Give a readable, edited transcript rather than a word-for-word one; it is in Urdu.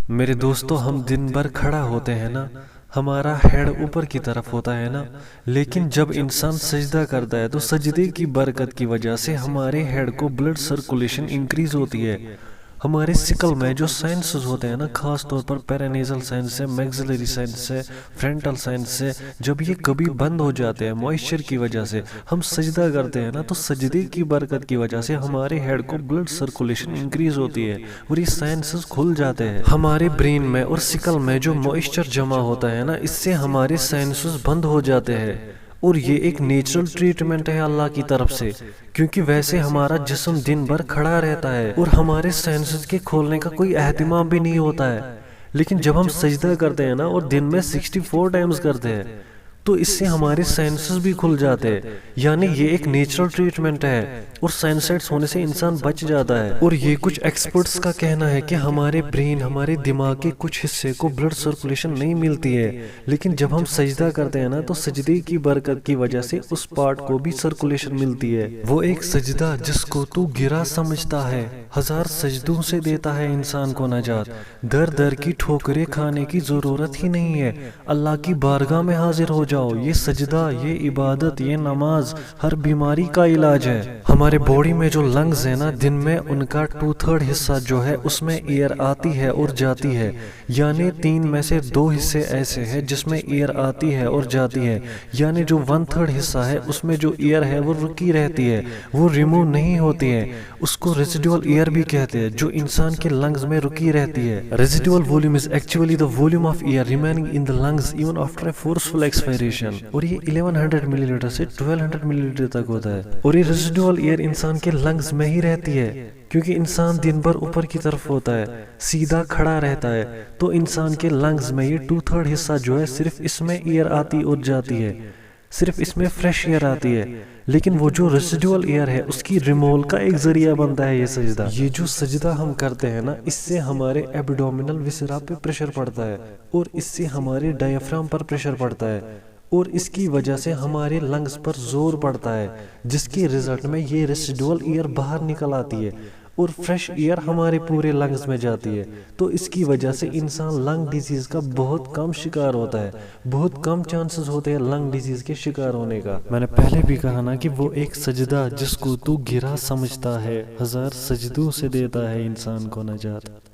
میرے دوستو، ہم دن بھر کھڑا ہوتے ہیں نا، ہمارا ہیڈ اوپر کی طرف ہوتا ہے نا، لیکن جب انسان سجدہ کرتا ہے تو سجدے کی برکت کی وجہ سے ہمارے ہیڈ کو بلڈ سرکولیشن انکریز ہوتی ہے۔ ہمارے سکل میں جو سائنسز ہوتے ہیں نا، خاص طور پر پیرانیزل سائنس ہے، میگزلری سائنس ہے، فرنٹل سائنس ہے، جب یہ کبھی بند ہو جاتے ہیں موئسچر کی وجہ سے، ہم سجدہ کرتے ہیں نا، تو سجدے کی برکت کی وجہ سے ہمارے ہیڈ کو بلڈ سرکولیشن انکریز ہوتی ہے اور یہ سائنسز کھل جاتے ہیں۔ ہمارے برین میں اور سکل میں جو موئسچر جمع ہوتا ہے نا، اس سے ہمارے سائنسز بند ہو جاتے ہیں، اور یہ ایک نیچرل ٹریٹمنٹ ہے اللہ کی طرف سے، کیونکہ ویسے ہمارا جسم دن بھر کھڑا رہتا ہے اور ہمارے سینسز کے کھولنے کا کوئی اہتمام بھی نہیں ہوتا ہے، لیکن جب ہم سجدہ کرتے ہیں نا اور دن میں 64 ٹائمز کرتے ہیں تو اس سے ہمارے سینسز بھی کھل جاتے ہیں، یعنی یہ ایک نیچرل ٹریٹمنٹ ہے اور سائنسائٹس ہونے سے انسان بچ جاتا ہے۔ اور یہ کچھ ایکسپرٹس کا کہنا ہے کہ ہمارے برین، ہمارے دماغ کے کچھ حصے کو بلڈ سرکولیشن نہیں ملتی ہے، لیکن جب ہم سجدہ کرتے ہیں نا تو سجدے کی برکت کی وجہ سے اس پارٹ کو بھی سرکولیشن ملتی ہے۔ وہ ایک سجدہ جس کو تو گرا سمجھتا ہے، 1000 سجدوں سے دیتا ہے انسان کو نجات۔ در در کی ٹھوکریں کھانے کی ضرورت ہی نہیں ہے، اللہ کی بارگاہ میں حاضر ہو جاؤ۔ یہ سجدہ، یہ عبادت، یہ نماز ہر بیماری کا علاج ہے۔ ہمارے باڈی میں جو لنگز ہیں نا، دن میں ان کا 2/3 حصہ جو ہے اس میں ایئر آتی ہے اور جاتی ہے، یعنی 3 میں سے 2 حصے ایسے ہیں جس میں ایئر آتی ہے اور جاتی ہے، یعنی جو 1/3 حصہ ہے اس میں جو ایئر ہے وہ رکی رہتی ہے، وہ ریموو نہیں ہوتی ہے۔ اس کو ریزیڈول ایئر بھی کہتے ہیں، جو انسان کے لنگز میں رکی رہتی ہے۔ Residual volume is actually the volume of air remaining in the lungs even after a forceful expiration، اور یہ 1100 ملی لیٹر سے 1200 ملی لیٹر تک ہوتا ہے، اور یہ ریزیڈول ایئر انسان کے لنگز میں ہی رہتی ہے، کیونکہ انسان دن بھر اوپر کی طرف ہوتا ہے، سیدھا کھڑا رہتا ہے، تو انسان کے لنگز میں یہ 2/3 حصہ جو ہے صرف اس میں ایئر آتی اور جاتی ہے، صرف اس میں فریش ایئر آتی ہے، لیکن وہ جو ریزیڈول ایئر ہے اس کی ریمول کا ایک ذریعہ بنتا ہے یہ سجدہ۔ یہ جو سجدہ ہم کرتے ہیں نا، اس سے ہمارے ایبڈومینل وسرا پہ پریشر پڑتا ہے، اور اس سے ہمارے ڈایافرام پر پریشر پڑتا ہے، اور اس کی وجہ سے ہمارے لنگز پر زور پڑتا ہے، جس کے رزلٹ میں یہ ریزیڈول ایئر باہر نکل آتی ہے اور فریش ایئر ہمارے پورے لنگز میں جاتی ہے، تو اس کی وجہ سے انسان لنگ ڈیزیز کا بہت کم شکار ہوتا ہے، بہت کم چانسز ہوتے ہیں لنگ ڈیزیز کے شکار ہونے کا۔ میں نے پہلے بھی کہا نا کہ وہ ایک سجدہ جس کو تو گرا سمجھتا ہے، 1000 سجدوں سے دیتا ہے انسان کو نجات۔